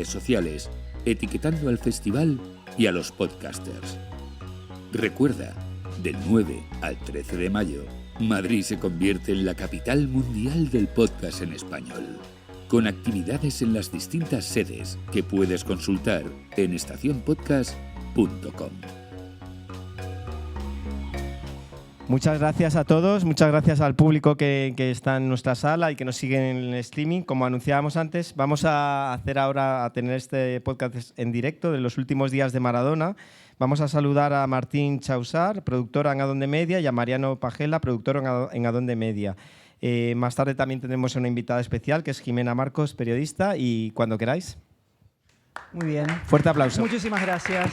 redes sociales, etiquetando al festival y a los podcasters. Recuerda, del 9 al 13 de mayo, Madrid se convierte en la capital mundial del podcast en español, con actividades en las distintas sedes que puedes consultar en estacionpodcast.com. Muchas gracias a todos, muchas gracias al público que está en nuestra sala y que nos sigue en el streaming. Como anunciábamos antes, vamos a tener este podcast en directo de los últimos días de Maradona. Vamos a saludar a Martín Chausar, productor en Adonde Media, y a Mariano Pagela, productor en Adonde Media. Más tarde también tendremos una invitada especial, que es Jimena Marcos, periodista, y cuando queráis. Muy bien. Fuerte aplauso. Muchísimas gracias.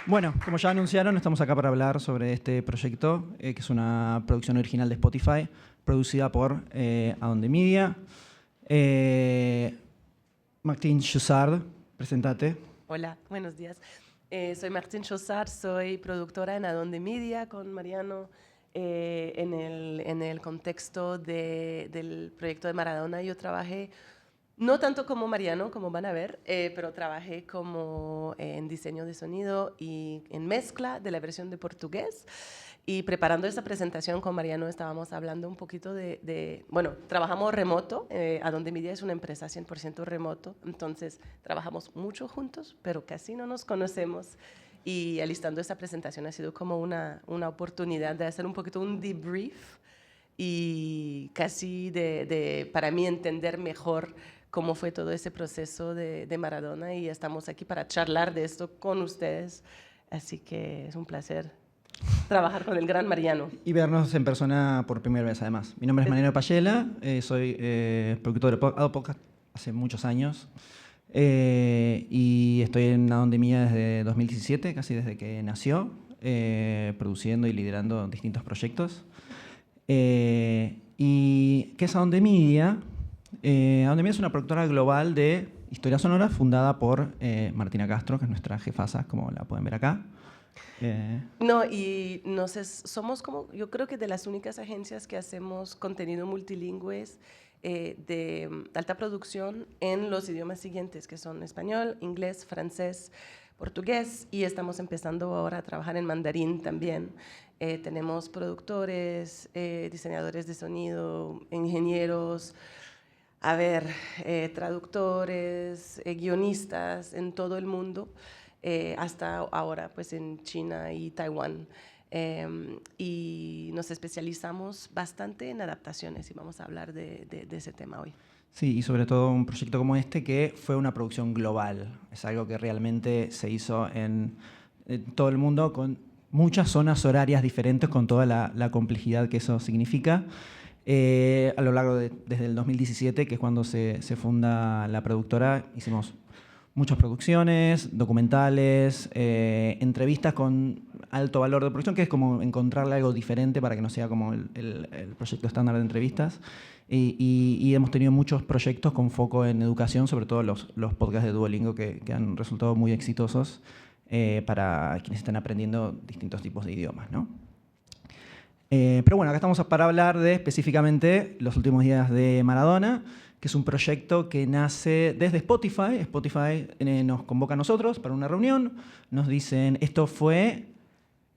Bueno, como ya anunciaron, estamos acá para hablar sobre este proyecto, que es una producción original de Spotify, producida por Adonde Media. Martín Chausard, presentate. Hola, buenos días. Soy Martín Chausard, soy productora en Adonde Media con Mariano en el contexto del proyecto de Maradona. Yo trabajé no tanto como Mariano, como van a ver, pero trabajé como en diseño de sonido y en mezcla de la versión de portugués. Y preparando esta presentación con Mariano estábamos hablando un poquito bueno, trabajamos remoto. Adonde Media es una empresa 100% remoto, entonces trabajamos mucho juntos, pero casi no nos conocemos. Y alistando esta presentación ha sido como una oportunidad de hacer un poquito un debrief y casi para mí entender mejor cómo fue todo ese proceso de Maradona, y estamos aquí para charlar de esto con ustedes, así que es un placer trabajar con el gran Mariano. Y vernos en persona por primera vez, además. Mi nombre es Mariano Pagela, soy productor de podcast hace muchos años, y estoy en Adonde Media desde 2017, casi desde que nació, produciendo y liderando distintos proyectos. ¿Y qué es Adonde Media? Adonde Media es una productora global de historia sonora fundada por Martina Castro, que es nuestra jefasa, como la pueden ver acá. Somos como, yo creo que de las únicas agencias que hacemos contenido multilingües de alta producción en los idiomas siguientes, que son español, inglés, francés, portugués, y estamos empezando ahora a trabajar en mandarín también. Tenemos productores, diseñadores de sonido, ingenieros, traductores, guionistas en todo el mundo, hasta ahora pues en China y Taiwán. Y nos especializamos bastante en adaptaciones y vamos a hablar de ese tema hoy. Sí, y sobre todo un proyecto como este que fue una producción global. Es algo que realmente se hizo en todo el mundo con muchas zonas horarias diferentes, con toda la complejidad que eso significa. A lo largo desde el 2017, que es cuando se funda la productora, hicimos muchas producciones, documentales, entrevistas con alto valor de producción, que es como encontrarle algo diferente para que no sea como el proyecto estándar de entrevistas. Y hemos tenido muchos proyectos con foco en educación, sobre todo los podcasts de Duolingo que han resultado muy exitosos para quienes están aprendiendo distintos tipos de idiomas, ¿no? Pero bueno, acá estamos para hablar de específicamente los últimos días de Maradona, que es un proyecto que nace desde Spotify. Spotify nos convoca a nosotros para una reunión, nos dicen, esto fue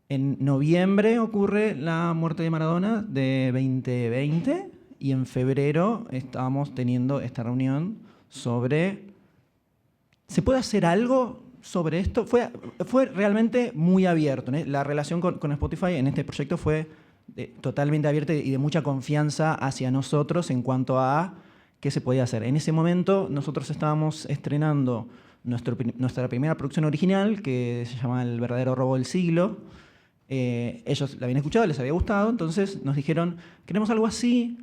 en noviembre, ocurre la muerte de Maradona de 2020, y en febrero estábamos teniendo esta reunión sobre, ¿se puede hacer algo sobre esto? Fue realmente muy abierto, ¿no? La relación con Spotify en este proyecto fue totalmente abierta y de mucha confianza hacia nosotros en cuanto a qué se podía hacer. En ese momento nosotros estábamos estrenando nuestra primera producción original, que se llama El verdadero robo del siglo. Ellos la habían escuchado, les había gustado, entonces nos dijeron, queremos algo así,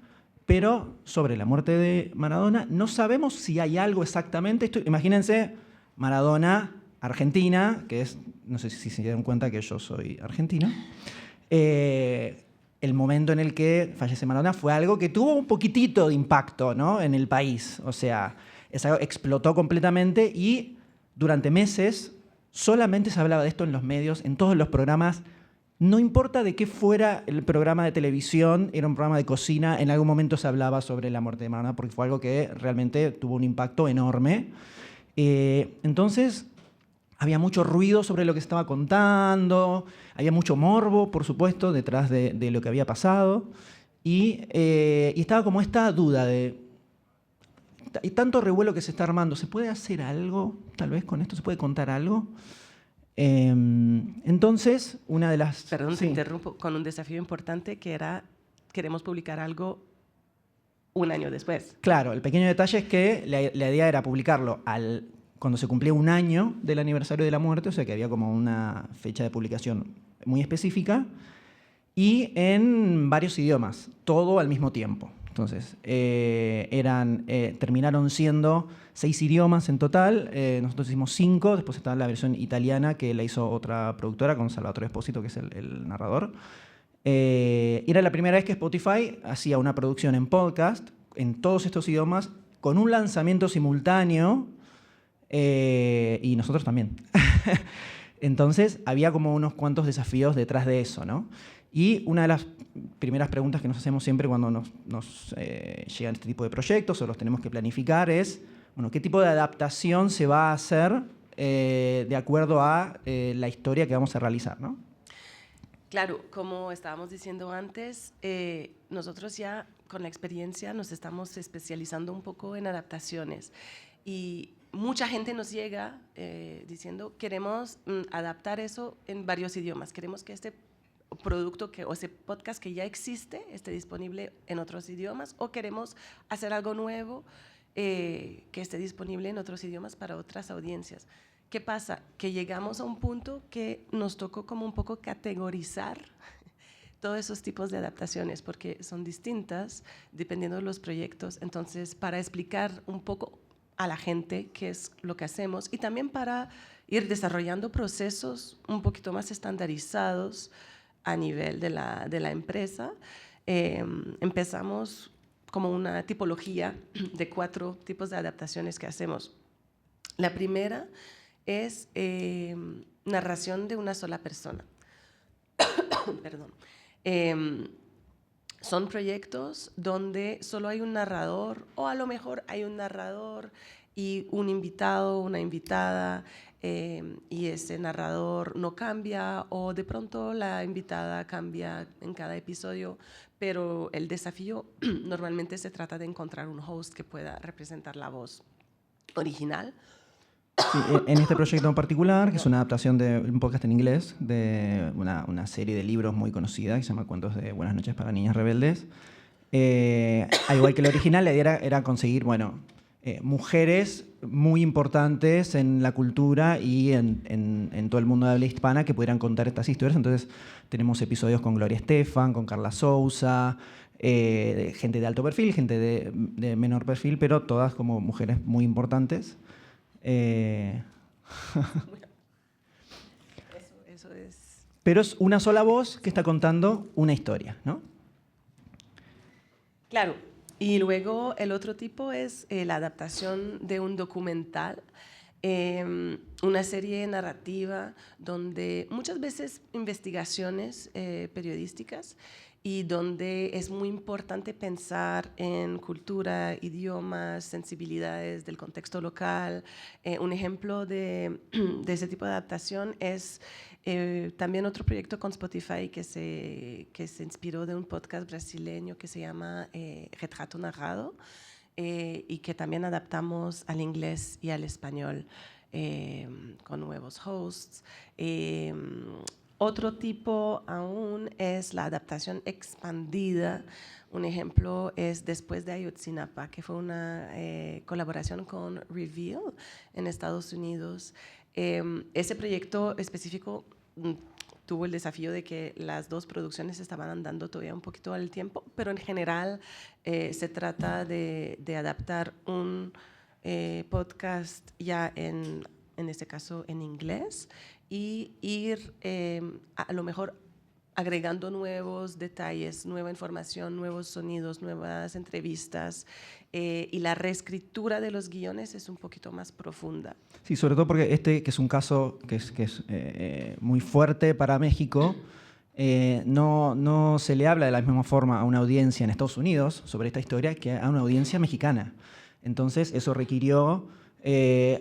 pero sobre la muerte de Maradona. No sabemos si hay algo exactamente. Imagínense, Maradona, Argentina, que es, no sé si se dieron cuenta que yo soy argentino. El momento en el que fallece Maradona fue algo que tuvo un poquitito de impacto, ¿no?, en el país. O sea, explotó completamente y durante meses solamente se hablaba de esto en los medios, en todos los programas no importa de qué fuera el programa de televisión, era un programa de cocina, en algún momento se hablaba sobre la muerte de Maradona, porque fue algo que realmente tuvo un impacto enorme. Entonces, había mucho ruido sobre lo que estaba contando, había mucho morbo, por supuesto, detrás de lo que había pasado. Y estaba como esta duda de, hay tanto revuelo que se está armando, ¿se puede hacer algo? Tal vez con esto se puede contar algo. Entonces, una de las... Perdón, te interrumpo, con un desafío importante que era, queremos publicar algo un año después. Claro, el pequeño detalle es que la idea era publicarlo cuando se cumplía un año del aniversario de la muerte, o sea que había como una fecha de publicación muy específica, y en varios idiomas, todo al mismo tiempo. Entonces, terminaron siendo 6 idiomas en total, nosotros hicimos 5, después estaba la versión italiana que la hizo otra productora con Salvatore Esposito, que es el narrador. Era la primera vez que Spotify hacía una producción en podcast, en todos estos idiomas, con un lanzamiento simultáneo, y nosotros también. Entonces, había como unos cuantos desafíos detrás de eso, ¿no? Y una de las primeras preguntas que nos hacemos siempre cuando nos llegan este tipo de proyectos o los tenemos que planificar es, bueno, ¿qué tipo de adaptación se va a hacer de acuerdo a la historia que vamos a realizar, ¿no? Claro, como estábamos diciendo antes, nosotros ya con la experiencia nos estamos especializando un poco en adaptaciones y mucha gente nos llega diciendo queremos adaptar eso en varios idiomas, queremos que este producto o ese podcast que ya existe esté disponible en otros idiomas o queremos hacer algo nuevo que esté disponible en otros idiomas para otras audiencias. ¿Qué pasa? Que llegamos a un punto que nos tocó como un poco categorizar todos esos tipos de adaptaciones porque son distintas dependiendo de los proyectos. Entonces, para explicar un poco a la gente qué es lo que hacemos y también para ir desarrollando procesos un poquito más estandarizados a nivel de la empresa, empezamos como una tipología de 4 tipos de adaptaciones que hacemos. La primera es narración de una sola persona. Perdón. Son proyectos donde solo hay un narrador o a lo mejor hay un narrador y un invitado, una invitada, y ese narrador no cambia o de pronto la invitada cambia en cada episodio, pero el desafío normalmente se trata de encontrar un host que pueda representar la voz original. Sí, en este proyecto en particular, que es una adaptación de un podcast en inglés, de una serie de libros muy conocida que se llama Cuentos de Buenas noches para niñas rebeldes, al igual que el original, la idea era conseguir, bueno, mujeres muy importantes en la cultura y en todo el mundo de habla hispana que pudieran contar estas historias. Entonces tenemos episodios con Gloria Estefan, con Carla Sousa, gente de alto perfil, gente de menor perfil, pero todas como mujeres muy importantes. Eso es. Pero es una sola voz que está contando una historia, ¿no? Claro. Y luego el otro tipo es la adaptación de un documental, una serie narrativa donde muchas veces investigaciones periodísticas y donde es muy importante pensar en cultura, idiomas, sensibilidades del contexto local. Un ejemplo de ese tipo de adaptación es también otro proyecto con Spotify que se inspiró de un podcast brasileño que se llama Retrato Narrado y que también adaptamos al inglés y al español con nuevos hosts. Otro tipo aún es la adaptación expandida. Un ejemplo es Después de Ayotzinapa, que fue una colaboración con Reveal en Estados Unidos. Ese proyecto específico tuvo el desafío de que las 2 producciones estaban andando todavía un poquito al tiempo, pero en general se trata de adaptar un podcast ya en este caso en inglés, y ir a lo mejor agregando nuevos detalles, nueva información, nuevos sonidos, nuevas entrevistas, y la reescritura de los guiones es un poquito más profunda. Sí, sobre todo porque que es un caso que es muy fuerte para México, no se le habla de la misma forma a una audiencia en Estados Unidos sobre esta historia que a una audiencia mexicana. Entonces, eso requirió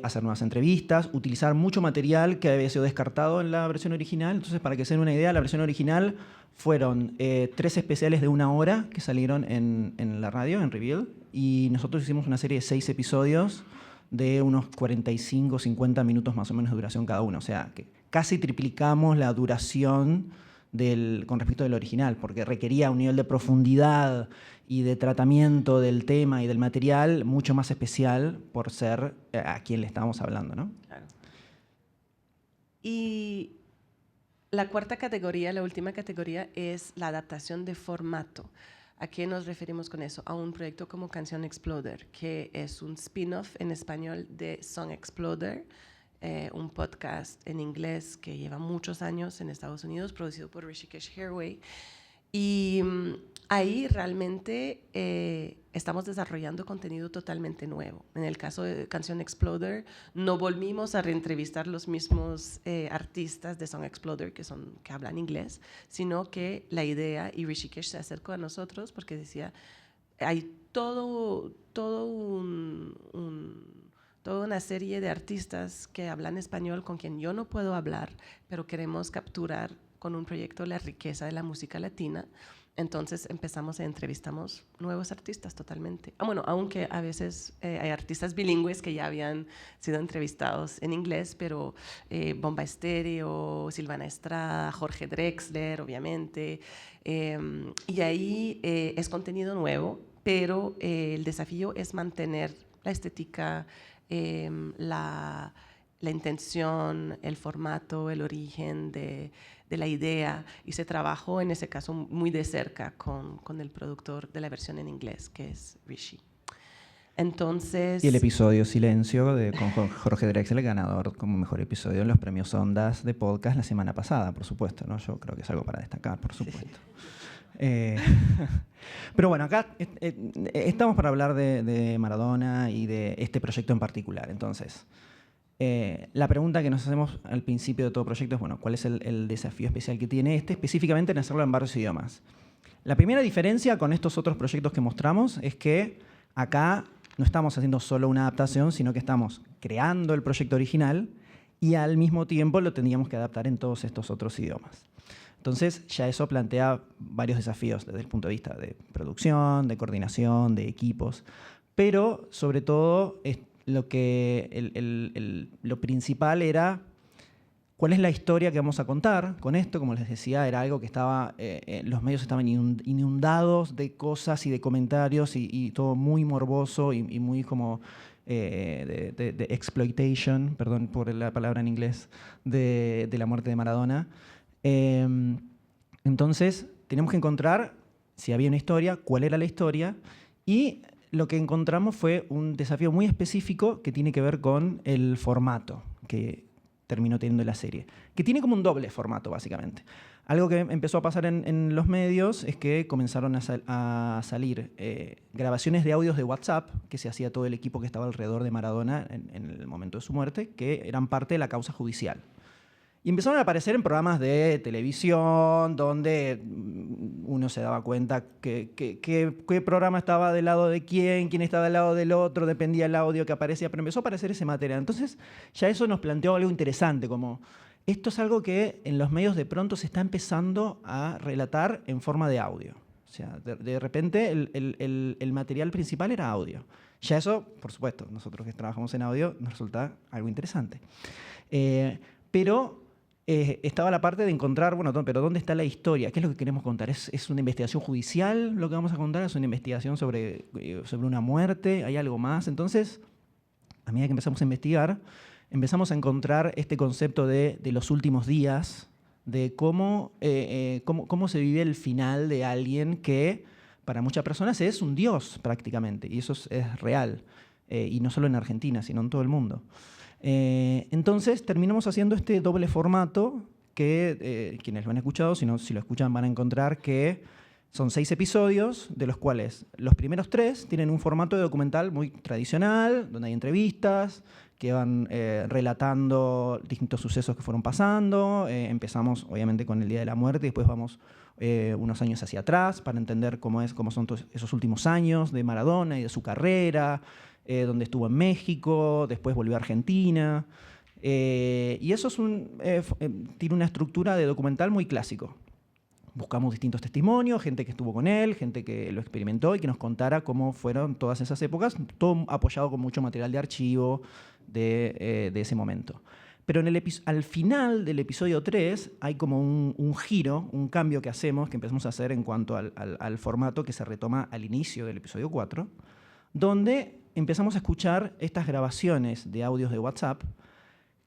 hacer nuevas entrevistas, utilizar mucho material que había sido descartado en la versión original. Entonces, para que se den una idea, la versión original fueron 3 especiales de 1 hora que salieron en la radio, en Reveal, y nosotros hicimos una serie de 6 episodios de unos 45, 50 minutos más o menos de duración cada uno. O sea, que casi triplicamos la duración con respecto del original, porque requería un nivel de profundidad y de tratamiento del tema y del material mucho más especial por ser a quien le estábamos hablando, ¿no? Claro. Y la cuarta categoría, la última categoría, es la adaptación de formato. ¿A qué nos referimos con eso? A un proyecto como Canción Exploder, que es un spin-off en español de Song Exploder, un podcast en inglés que lleva muchos años en Estados Unidos, producido por Rishikesh Hirway. Y ahí realmente estamos desarrollando contenido totalmente nuevo. En el caso de Canción Exploder, no volvimos a reentrevistar los mismos artistas de Song Exploder que hablan inglés, sino que la idea, y Rishikesh se acercó a nosotros porque decía, hay toda una serie de artistas que hablan español con quien yo no puedo hablar, pero queremos capturar con un proyecto la riqueza de la música latina. Entonces entrevistamos nuevos artistas totalmente. Bueno, aunque a veces hay artistas bilingües que ya habían sido entrevistados en inglés, pero Bomba Estéreo, Silvana Estrada, Jorge Drexler, obviamente. Y ahí es contenido nuevo, pero el desafío es mantener la estética, la intención, el formato, el origen de la idea, y se trabajó en ese caso muy de cerca con el productor de la versión en inglés, que es Rishi. Entonces, y el episodio Silencio con Jorge Drexler, ganador como mejor episodio en los premios Ondas de podcast la semana pasada, por supuesto, ¿no? Yo creo que es algo para destacar, por supuesto. Pero bueno, acá estamos para hablar de Maradona y de este proyecto en particular. Entonces, la pregunta que nos hacemos al principio de todo proyecto es, bueno, ¿cuál es el desafío especial que tiene específicamente en hacerlo en varios idiomas? La primera diferencia con estos otros proyectos que mostramos es que acá no estamos haciendo solo una adaptación, sino que estamos creando el proyecto original y al mismo tiempo lo tendríamos que adaptar en todos estos otros idiomas. Entonces, ya eso plantea varios desafíos desde el punto de vista de producción, de coordinación, de equipos, pero sobre todo lo principal era cuál es la historia que vamos a contar con esto. Como les decía, era algo que los medios estaban inundados de cosas y de comentarios y todo muy morboso y muy como de exploitation, perdón por la palabra en inglés, de la muerte de Maradona. Entonces, tenemos que encontrar si había una historia, cuál era la historia, y lo que encontramos fue un desafío muy específico que tiene que ver con el formato que terminó teniendo la serie, que tiene como un doble formato, básicamente. Algo que empezó a pasar en los medios es que comenzaron a salir grabaciones de audios de WhatsApp que se hacía todo el equipo que estaba alrededor de Maradona en el momento de su muerte, que eran parte de la causa judicial. Y empezaron a aparecer en programas de televisión donde uno se daba cuenta qué programa estaba del lado de quién estaba del lado del otro, dependía del audio que aparecía, pero empezó a aparecer ese material. Entonces ya eso nos planteó algo interesante, como esto es algo que en los medios de pronto se está empezando a relatar en forma de audio. O sea, de repente el material principal era audio. Ya eso, por supuesto, nosotros que trabajamos en audio nos resulta algo interesante. Pero estaba la parte de encontrar, bueno, pero ¿dónde está la historia? ¿Qué es lo que queremos contar? ¿Es una investigación judicial lo que vamos a contar? ¿Es una investigación sobre una muerte? ¿Hay algo más? Entonces, a medida que empezamos a investigar, empezamos a encontrar este concepto de los últimos días, de cómo se vive el final de alguien que para muchas personas es un dios prácticamente, y eso es real, y no solo en Argentina, sino en todo el mundo. Entonces terminamos haciendo este doble formato que quienes lo han escuchado, si lo escuchan van a encontrar que Son 6 episodios, de los cuales los primeros 3 tienen un formato de documental muy tradicional, donde hay entrevistas que van relatando distintos sucesos que fueron pasando. Empezamos, obviamente, con el Día de la Muerte y después vamos unos años hacia atrás para entender cómo son esos últimos años de Maradona y de su carrera, donde estuvo en México, después volvió a Argentina. Y eso tiene una estructura de documental muy clásico. Buscamos distintos testimonios, gente que estuvo con él, gente que lo experimentó y que nos contara cómo fueron todas esas épocas, todo apoyado con mucho material de archivo de ese momento. Pero al final del episodio 3 hay como un giro, un cambio que hacemos, que empezamos a hacer en cuanto al formato que se retoma al inicio del episodio 4, donde empezamos a escuchar estas grabaciones de audios de WhatsApp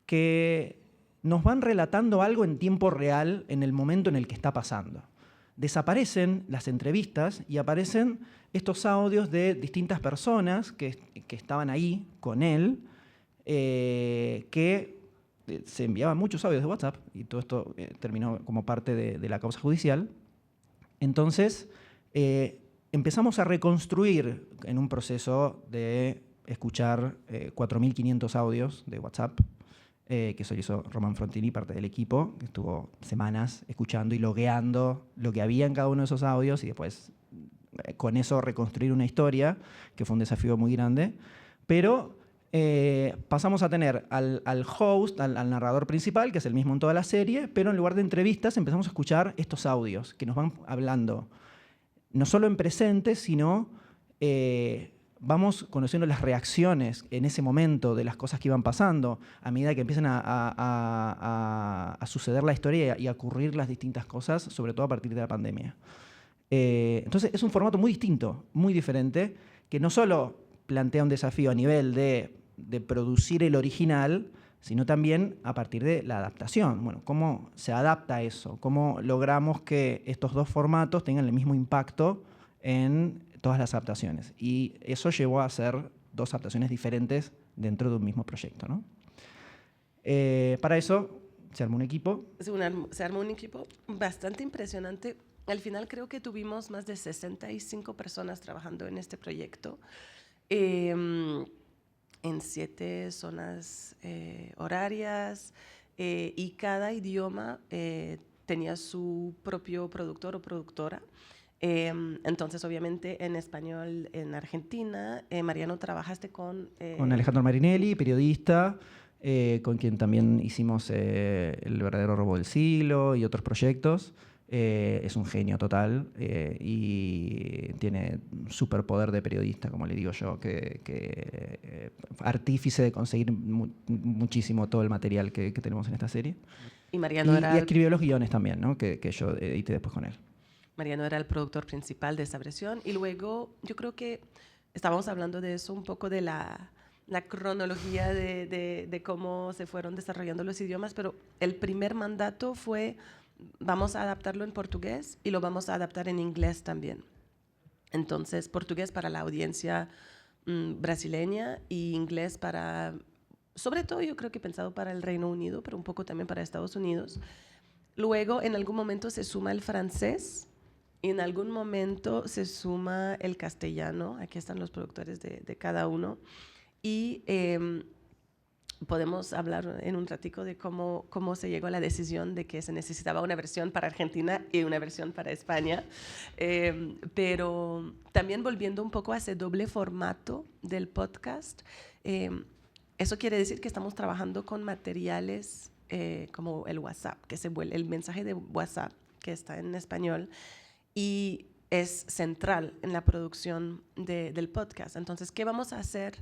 que nos van relatando algo en tiempo real en el momento en el que está pasando. Desaparecen las entrevistas y aparecen estos audios de distintas personas que estaban ahí con él, que se enviaban muchos audios de WhatsApp, y todo esto terminó como parte de la causa judicial. Entonces, empezamos a reconstruir en un proceso de escuchar 4.500 audios de WhatsApp, que eso lo hizo Román Frontini, parte del equipo, que estuvo semanas escuchando y logueando lo que había en cada uno de esos audios y después con eso reconstruir una historia, que fue un desafío muy grande. Pero pasamos a tener al host, al narrador principal, que es el mismo en toda la serie, pero en lugar de entrevistas empezamos a escuchar estos audios que nos van hablando no solo en presente, sino vamos conociendo las reacciones en ese momento de las cosas que iban pasando a medida que empiezan a suceder la historia y a ocurrir las distintas cosas, sobre todo a partir de la pandemia. Entonces es un formato muy distinto, muy diferente, que no solo plantea un desafío a nivel de producir el original, sino también a partir de la adaptación. Bueno, ¿cómo se adapta eso? ¿Cómo logramos que estos dos formatos tengan el mismo impacto en todas las adaptaciones? Y eso llevó a hacer 2 adaptaciones diferentes dentro de un mismo proyecto, ¿no? Para eso se armó un equipo. Se armó un equipo bastante impresionante. Al final creo que tuvimos más de 65 personas trabajando en este proyecto, en 7 zonas horarias, y cada idioma tenía su propio productor o productora. Entonces, obviamente, en español en Argentina, Mariano, trabajaste con Alejandro Marinelli, periodista, con quien también hicimos El verdadero robo del siglo y otros proyectos. Es un genio total y tiene un superpoder de periodista, como le digo yo, que artífice de conseguir muchísimo todo el material que tenemos en esta serie. Y Mariano y escribió los guiones también, ¿no? que yo edité después con él. Mariano era el productor principal de esta versión, y luego yo creo que estábamos hablando de eso un poco, de la cronología de cómo se fueron desarrollando los idiomas, pero el primer mandato fue: vamos a adaptarlo en portugués y lo vamos a adaptar en inglés también. Entonces, portugués para la audiencia brasileña y inglés para, sobre todo yo creo que pensado para el Reino Unido, pero un poco también para Estados Unidos. Luego, en algún momento se suma el francés y en algún momento se suma el castellano. Aquí están los productores de cada uno. Y podemos hablar en un ratico de cómo se llegó a la decisión de que se necesitaba una versión para Argentina y una versión para España. Pero también volviendo un poco a ese doble formato del podcast, eso quiere decir que estamos trabajando con materiales como el WhatsApp, el mensaje de WhatsApp, que está en español y es central en la producción del podcast. Entonces, ¿qué vamos a hacer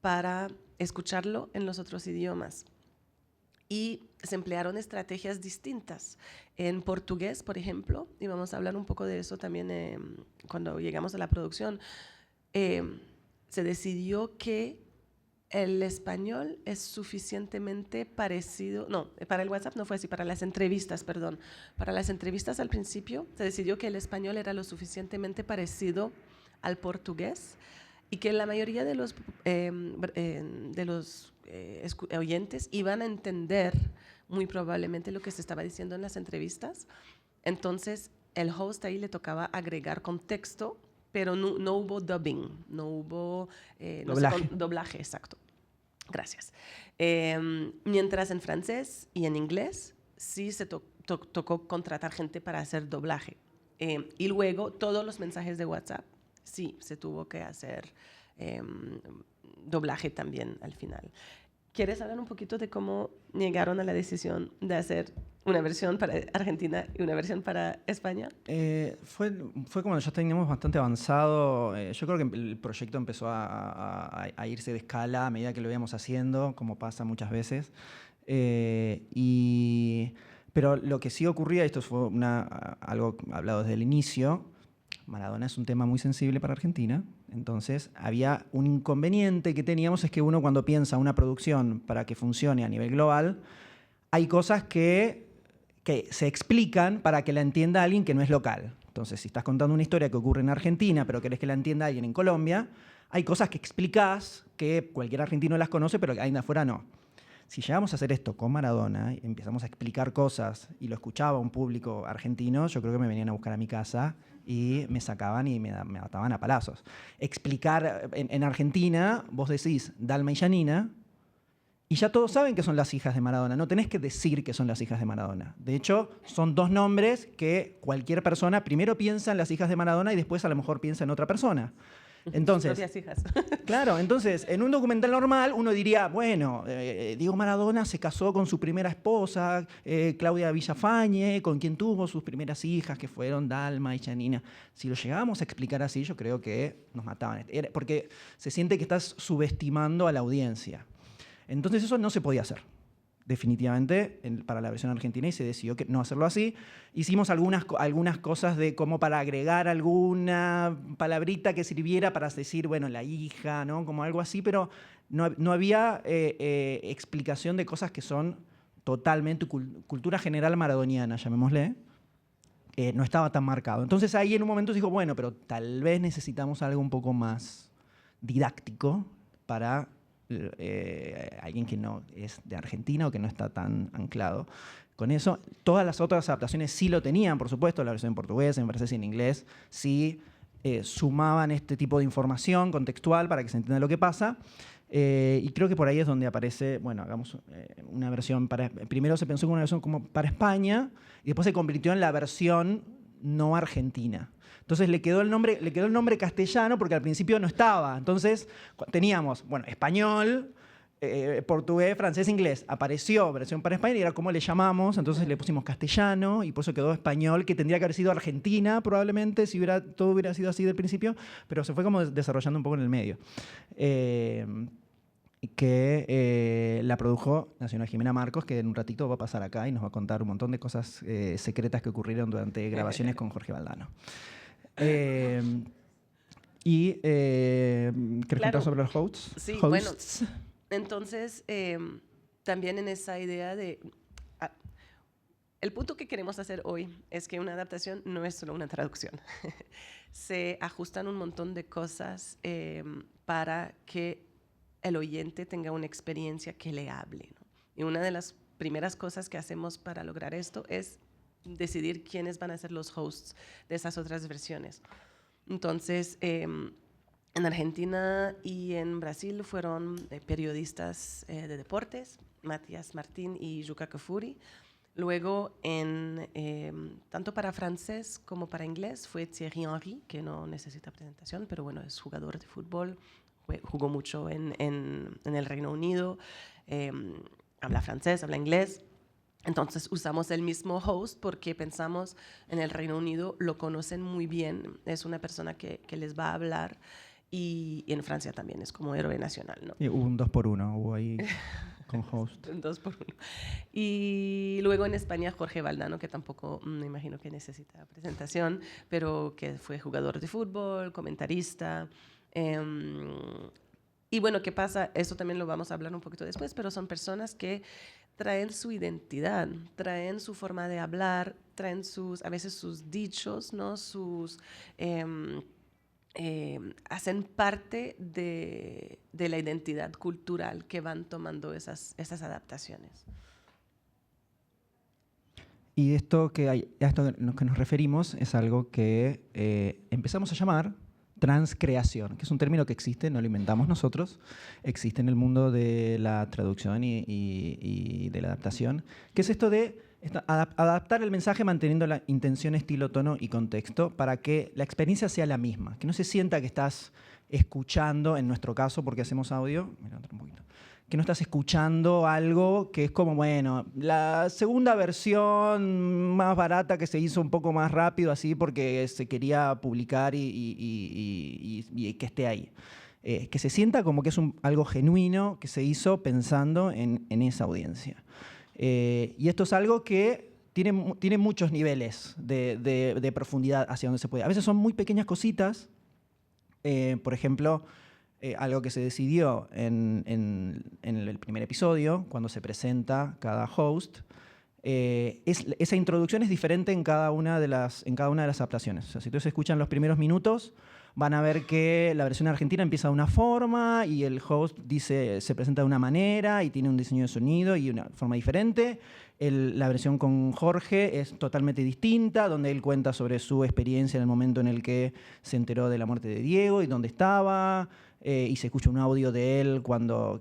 para escucharlo en los otros idiomas? Y se emplearon estrategias distintas. En portugués, por ejemplo, y vamos a hablar un poco de eso también cuando llegamos a la producción, se decidió que el español es suficientemente parecido. No, para el WhatsApp no fue así, para las entrevistas, perdón. Para las entrevistas al principio se decidió que el español era lo suficientemente parecido al portugués y que la mayoría de los oyentes iban a entender muy probablemente lo que se estaba diciendo en las entrevistas. Entonces, el host ahí le tocaba agregar contexto, pero no hubo dubbing, no hubo Doblaje. Doblaje, exacto. Gracias. Mientras en francés y en inglés sí se tocó contratar gente para hacer doblaje. Y luego todos los mensajes de WhatsApp sí se tuvo que hacer doblaje también al final. ¿Quieres hablar un poquito de cómo llegaron a la decisión de hacer una versión para Argentina y una versión para España? Fue cuando ya teníamos bastante avanzado. Yo creo que el proyecto empezó a irse de escala a medida que lo íbamos haciendo, como pasa muchas veces. Pero lo que sí ocurría, esto fue algo hablado desde el inicio, Maradona es un tema muy sensible para Argentina, entonces había un inconveniente que teníamos, es que uno cuando piensa una producción para que funcione a nivel global, hay cosas que se explican para que la entienda alguien que no es local. Entonces, si estás contando una historia que ocurre en Argentina, pero querés que la entienda alguien en Colombia, hay cosas que explicás que cualquier argentino las conoce, pero que alguien de afuera no. Si llegamos a hacer esto con Maradona y empezamos a explicar cosas y lo escuchaba un público argentino, yo creo que me venían a buscar a mi casa y me sacaban y me ataban a palazos. Explicar en Argentina, vos decís Dalma y Janina, y ya todos saben que son las hijas de Maradona. No tenés que decir que son las hijas de Maradona. De hecho, son dos nombres que cualquier persona primero piensa en las hijas de Maradona y después a lo mejor piensa en otra persona. Entonces, Propias hijas. claro, entonces en un documental normal uno diría, bueno, Diego Maradona se casó con su primera esposa, Claudia Villafañe, con quien tuvo sus primeras hijas, que fueron Dalma y Janina. Si lo llegábamos a explicar así, yo creo que nos mataban. Porque se siente que estás subestimando a la audiencia. Entonces eso no se podía hacer, definitivamente, para la versión argentina, y se decidió que no hacerlo así. Hicimos algunas cosas de como para agregar alguna palabrita que sirviera para decir, bueno, la hija, ¿no? Como algo así, pero no había explicación de cosas que son totalmente cultura general maradoniana, llamémosle. No estaba tan marcado. Entonces ahí en un momento se dijo, bueno, pero tal vez necesitamos algo un poco más didáctico para alguien que no es de Argentina o que no está tan anclado con eso. Todas las otras adaptaciones sí lo tenían, por supuesto, la versión en portugués, en francés y en inglés, sí sumaban este tipo de información contextual para que se entienda lo que pasa. Y creo que por ahí es donde aparece, bueno, hagamos una versión para... Primero se pensó en una versión como para España y después se convirtió en la versión no argentina. Entonces le quedó el nombre castellano porque al principio no estaba. Entonces teníamos, bueno, español, portugués, francés, inglés. Apareció versión para España y era cómo le llamamos. Entonces le pusimos castellano y por eso quedó español, que tendría que haber sido Argentina probablemente, si todo hubiera sido así del principio, pero se fue como desarrollando un poco en el medio. Que la produjo Nacional Jimena Marcos, que en un ratito va a pasar acá y nos va a contar un montón de cosas secretas que ocurrieron durante grabaciones con Jorge Valdano. ¿Querés contar sobre los hosts? Sí, bueno, entonces también en esa idea de... el punto que queremos hacer hoy es que una adaptación no es solo una traducción. Se ajustan un montón de cosas para que el oyente tenga una experiencia que le hable, ¿no? Y una de las primeras cosas que hacemos para lograr esto es decidir quiénes van a ser los hosts de esas otras versiones. Entonces, en Argentina y en Brasil fueron periodistas de deportes, Matías Martín y Yuka Kafuri. Luego, tanto para francés como para inglés, fue Thierry Henry, que no necesita presentación, pero bueno, es jugador de fútbol, jugó mucho en el Reino Unido, habla francés, habla inglés. Entonces usamos el mismo host porque pensamos en el Reino Unido, lo conocen muy bien, es una persona que les va a hablar, y en Francia también es como héroe nacional, ¿no? Hubo un 2x1, hubo ahí con host. Un 2x1. Y luego en España Jorge Valdano, que tampoco me imagino que necesita presentación, pero que fue jugador de fútbol, comentarista. Y bueno, ¿qué pasa? Eso también lo vamos a hablar un poquito después, pero son personas que traen su identidad, traen su forma de hablar, traen a veces sus dichos, ¿no? Hacen parte de la identidad cultural que van tomando esas adaptaciones. Y a esto a lo que nos referimos es algo que empezamos a llamar transcreación, que es un término que existe, no lo inventamos nosotros, existe en el mundo de la traducción y de la adaptación, que es esto de adaptar el mensaje manteniendo la intención, estilo, tono y contexto para que la experiencia sea la misma, que no se sienta que estás escuchando, en nuestro caso, porque hacemos audio, un poquito, que no estás escuchando algo que es como, bueno, la segunda versión más barata que se hizo un poco más rápido, así porque se quería publicar y que esté ahí. Que se sienta como que es algo genuino que se hizo pensando en esa audiencia. Y esto es algo que tiene muchos niveles de profundidad hacia donde se puede. A veces son muy pequeñas cositas, por ejemplo, algo que se decidió en el primer episodio, cuando se presenta cada host, esa introducción es diferente en cada una de las adaptaciones. O sea, si ustedes escuchan los primeros minutos, van a ver que la versión argentina empieza de una forma y el host se presenta de una manera y tiene un diseño de sonido y una forma diferente. La versión con Jorge es totalmente distinta, donde él cuenta sobre su experiencia en el momento en el que se enteró de la muerte de Diego y dónde estaba. Y se escucha un audio de él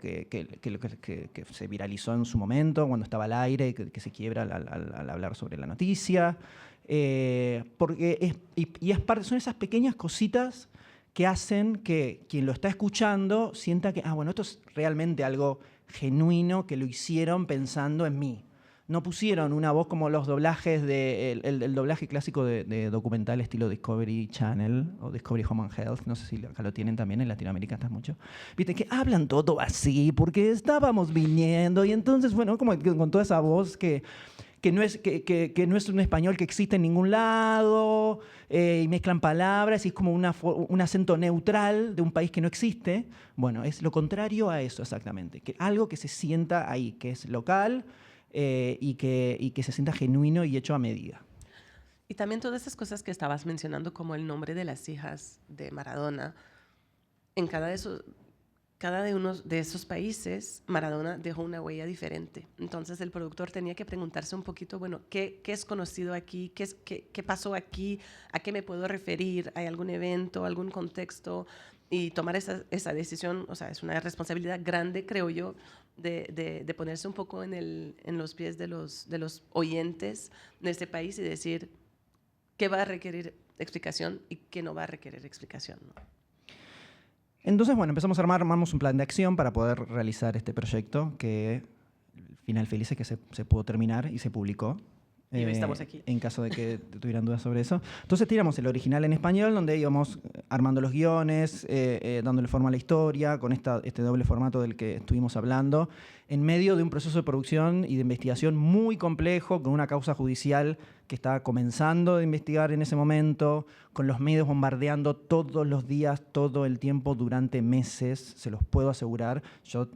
que se viralizó en su momento, cuando estaba al aire, que se quiebra al hablar sobre la noticia. Son esas pequeñas cositas que hacen que quien lo está escuchando sienta que, bueno, esto es realmente algo genuino, que lo hicieron pensando en mí. No pusieron una voz como los doblajes, el doblaje clásico de documental estilo Discovery Channel o Discovery Home and Health, no sé si acá lo tienen también, en Latinoamérica está mucho. Viste, que hablan todo así porque estábamos viniendo y entonces, bueno, como con toda esa voz que no es un español que existe en ningún lado, y mezclan palabras, y es como un acento neutral de un país que no existe. Bueno, es lo contrario a eso exactamente, que algo que se sienta ahí, que es local, y que se sienta genuino y hecho a medida. Y también todas esas cosas que estabas mencionando, como el nombre de las hijas de Maradona, en cada uno de esos países, Maradona dejó una huella diferente. Entonces el productor tenía que preguntarse un poquito, bueno, ¿qué es conocido aquí? ¿Qué pasó aquí? ¿A qué me puedo referir? ¿Hay algún evento, algún contexto? Y tomar esa decisión, o sea, es una responsabilidad grande, creo yo, de ponerse un poco en los pies de los oyentes de este país y decir qué va a requerir explicación y qué no va a requerir explicación, ¿no? Entonces, bueno, armamos un plan de acción para poder realizar este proyecto que, al final feliz es que se pudo terminar y se publicó. Y hoy estamos aquí. En caso de que tuvieran dudas sobre eso. Entonces tiramos el original en español, donde íbamos armando los guiones, dándole forma a la historia, con este doble formato del que estuvimos hablando, en medio de un proceso de producción y de investigación muy complejo, con una causa judicial que estaba comenzando de investigar en ese momento, con los medios bombardeando todos los días, todo el tiempo, durante meses, se los puedo asegurar. Yo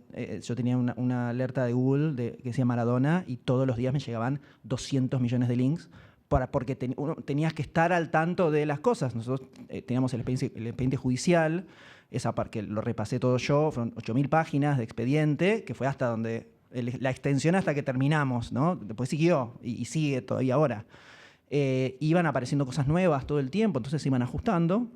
tenía una alerta de Google que decía Maradona y todos los días me llegaban 200 millones de links porque tenías que estar al tanto de las cosas. Nosotros teníamos el expediente judicial, esa parte que lo repasé todo yo, fueron 8.000 páginas de expediente, que fue hasta donde la extensión hasta que terminamos, ¿no? Después siguió y sigue todavía ahora. Iban apareciendo cosas nuevas todo el tiempo, entonces se iban ajustando.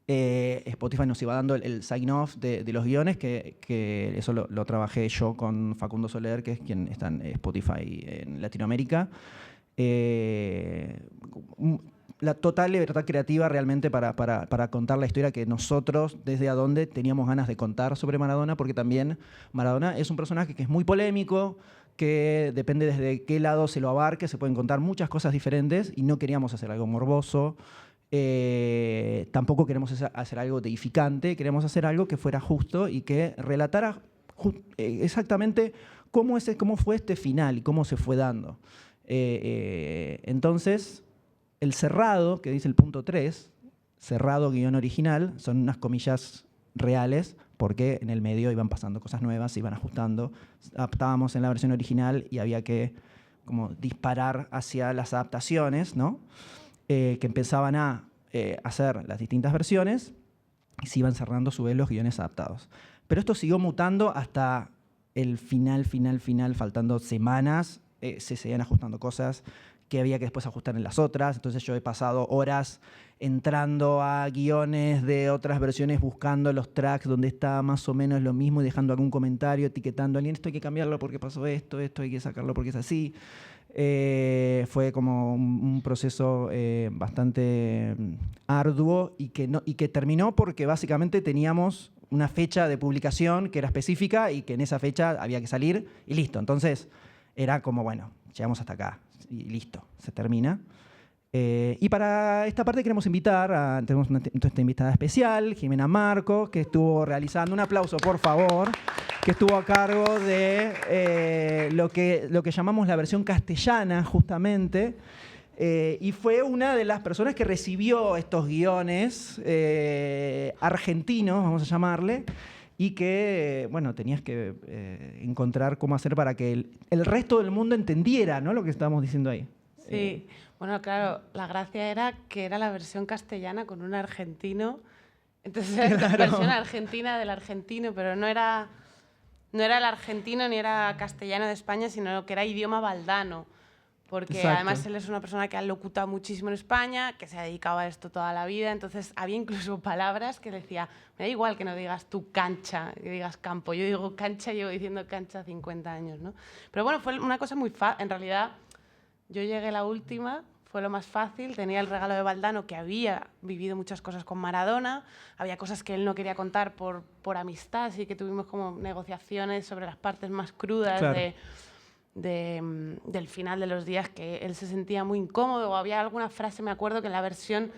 Spotify nos iba dando el sign-off de los guiones, que eso lo trabajé yo con Facundo Soler, que es quien está en Spotify en Latinoamérica. La total libertad creativa realmente para contar la historia que nosotros, desde adonde teníamos ganas de contar sobre Maradona, porque también Maradona es un personaje que es muy polémico, que depende desde qué lado se lo abarque, se pueden contar muchas cosas diferentes y no queríamos hacer algo morboso, tampoco queremos hacer algo edificante, queremos hacer algo que fuera justo y que relatara exactamente cómo fue este final y cómo se fue dando. Entonces, el cerrado, que dice el punto 3, cerrado guión original, son unas comillas reales, porque en el medio iban pasando cosas nuevas, se iban ajustando. Adaptábamos en la versión original y había que como disparar hacia las adaptaciones, ¿no? Que empezaban a hacer las distintas versiones y se iban cerrando a su vez los guiones adaptados. Pero esto siguió mutando hasta el final, faltando semanas, se seguían ajustando cosas que había que después ajustar en las otras. Entonces yo he pasado horas entrando a guiones de otras versiones, buscando los tracks donde está más o menos lo mismo y dejando algún comentario, etiquetando a alguien, esto hay que cambiarlo porque pasó esto hay que sacarlo porque es así. Fue como un proceso bastante arduo y que terminó porque básicamente teníamos una fecha de publicación que era específica y que en esa fecha había que salir y listo. Entonces era como, bueno, llegamos hasta acá y listo, se termina. Y para esta parte queremos invitar tenemos esta invitada especial, Jimena Marco, que estuvo realizando, un aplauso por favor, que estuvo a cargo de lo que llamamos la versión castellana justamente, y fue una de las personas que recibió estos guiones argentinos, vamos a llamarle, y que, bueno, tenías que encontrar cómo hacer para que el resto del mundo entendiera, ¿no?, lo que estábamos diciendo ahí. Sí, bueno, claro, la gracia era que era la versión castellana con un argentino. Entonces era la versión argentina del argentino, pero no era el argentino ni era castellano de España, sino que era idioma valdano. Porque Exacto. además él es una persona que ha locutado muchísimo en España, que se ha dedicado a esto toda la vida. Entonces había incluso palabras que decía, me da igual que no digas tú cancha, que digas campo. Yo digo cancha, llevo diciendo cancha 50 años, ¿no? Pero bueno, fue una cosa muy fácil. En realidad, yo llegué la última, fue lo más fácil. Tenía el regalo de Valdano, que había vivido muchas cosas con Maradona. Había cosas que él no quería contar por amistad, así que tuvimos como negociaciones sobre las partes más crudas Claro. del final de los días, que él se sentía muy incómodo. O había alguna frase, me acuerdo, que en la versión...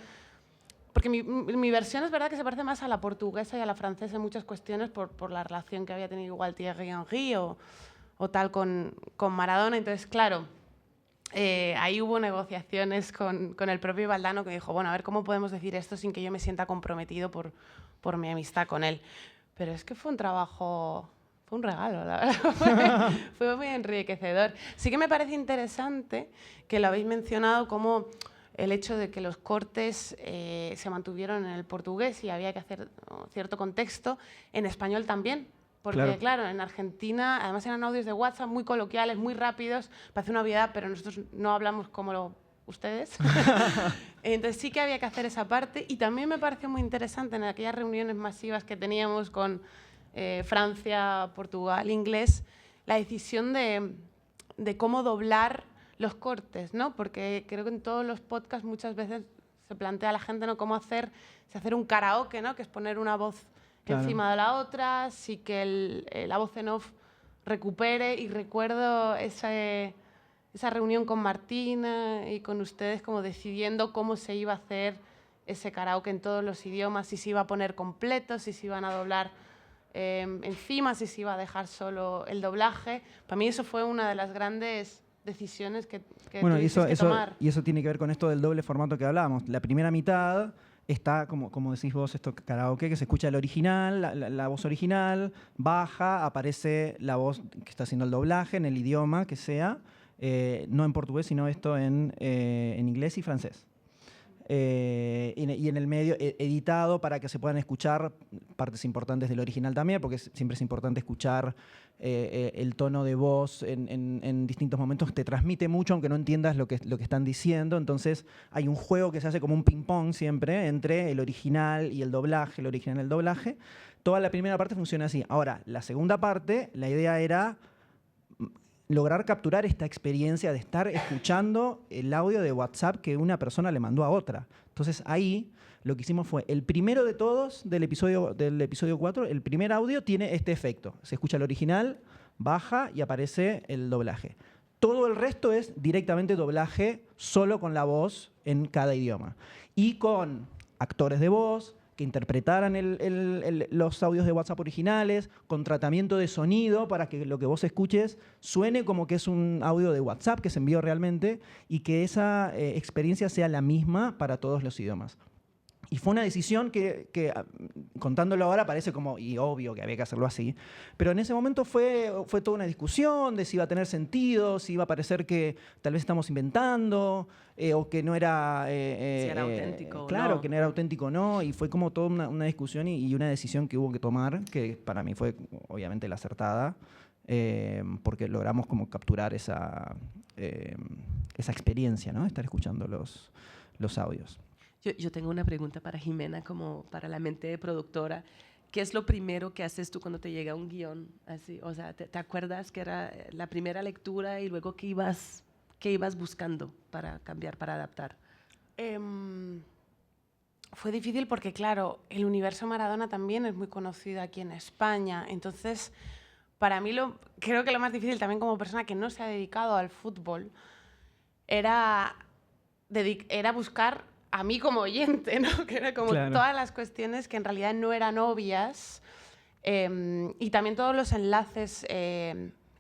Porque mi versión es verdad que se parece más a la portuguesa y a la francesa en muchas cuestiones por la relación que había tenido igual Thierry Henry o tal con Maradona. Entonces, claro... ahí hubo negociaciones con el propio Valdano, que dijo, bueno, a ver cómo podemos decir esto sin que yo me sienta comprometido por mi amistad con él. Pero es que fue un trabajo, fue un regalo, la verdad. Fue muy enriquecedor. Sí que me parece interesante que lo habéis mencionado como el hecho de que los cortes se mantuvieron en el portugués y había que hacer cierto contexto, en español también. Porque, claro, en Argentina, además eran audios de WhatsApp muy coloquiales, muy rápidos, parece una obviedad, pero nosotros no hablamos como ustedes. Entonces sí que había que hacer esa parte. Y también me pareció muy interesante en aquellas reuniones masivas que teníamos con Francia, Portugal, inglés, la decisión de cómo doblar los cortes, ¿no? Porque creo que en todos los podcasts muchas veces se plantea a la gente, ¿no?, cómo hacer un karaoke, ¿no?, que es poner una voz... Claro. Encima de la otra, sí que la voz en off recupere. Y recuerdo esa reunión con Martina y con ustedes como decidiendo cómo se iba a hacer ese karaoke en todos los idiomas, si se iba a poner completo, si se iban a doblar encima, si se iba a dejar solo el doblaje. Para mí eso fue una de las grandes decisiones que tuvisteis que tomar. Y eso tiene que ver con esto del doble formato que hablábamos. La primera mitad... está, como decís vos, esto karaoke, que se escucha el original, la voz original, baja, aparece la voz que está haciendo el doblaje en el idioma que sea, no en portugués, sino esto en inglés y francés. Y en el medio editado para que se puedan escuchar partes importantes del original también, porque siempre es importante escuchar el tono de voz en distintos momentos. Te transmite mucho aunque no entiendas lo que están diciendo. Entonces hay un juego que se hace como un ping-pong siempre entre el original y el doblaje, el original y el doblaje. Toda la primera parte funciona así. Ahora, la segunda parte, la idea era lograr capturar esta experiencia de estar escuchando el audio de WhatsApp que una persona le mandó a otra. Entonces ahí lo que hicimos fue, el primero de todos del episodio 4, el primer audio tiene este efecto. Se escucha el original, baja y aparece el doblaje. Todo el resto es directamente doblaje solo con la voz en cada idioma. Y con actores de voz que interpretaran los audios de WhatsApp originales, con tratamiento de sonido para que lo que vos escuches suene como que es un audio de WhatsApp que se envió realmente y que esa experiencia sea la misma para todos los idiomas. Y fue una decisión que contándolo ahora parece como y obvio que había que hacerlo así, pero en ese momento fue toda una discusión de si iba a tener sentido, si iba a parecer que tal vez estamos inventando o que no era... si era auténtico claro, no. que no era auténtico o no, y fue como toda una discusión y una decisión que hubo que tomar, que para mí fue obviamente la acertada. porque logramos como capturar esa experiencia, ¿no? Estar escuchando los audios. Yo tengo una pregunta para Jimena, como para la mente de productora. ¿Qué es lo primero que haces tú cuando te llega un guión? Así, o sea, ¿te acuerdas que era la primera lectura y luego qué ibas buscando para cambiar, para adaptar? Fue difícil porque, claro, el universo Maradona también es muy conocido aquí en España. Entonces, para mí creo que lo más difícil también como persona que no se ha dedicado al fútbol era buscar a mí como oyente, ¿no? Que era como claro. todas las cuestiones que en realidad no eran obvias, y también todos los enlaces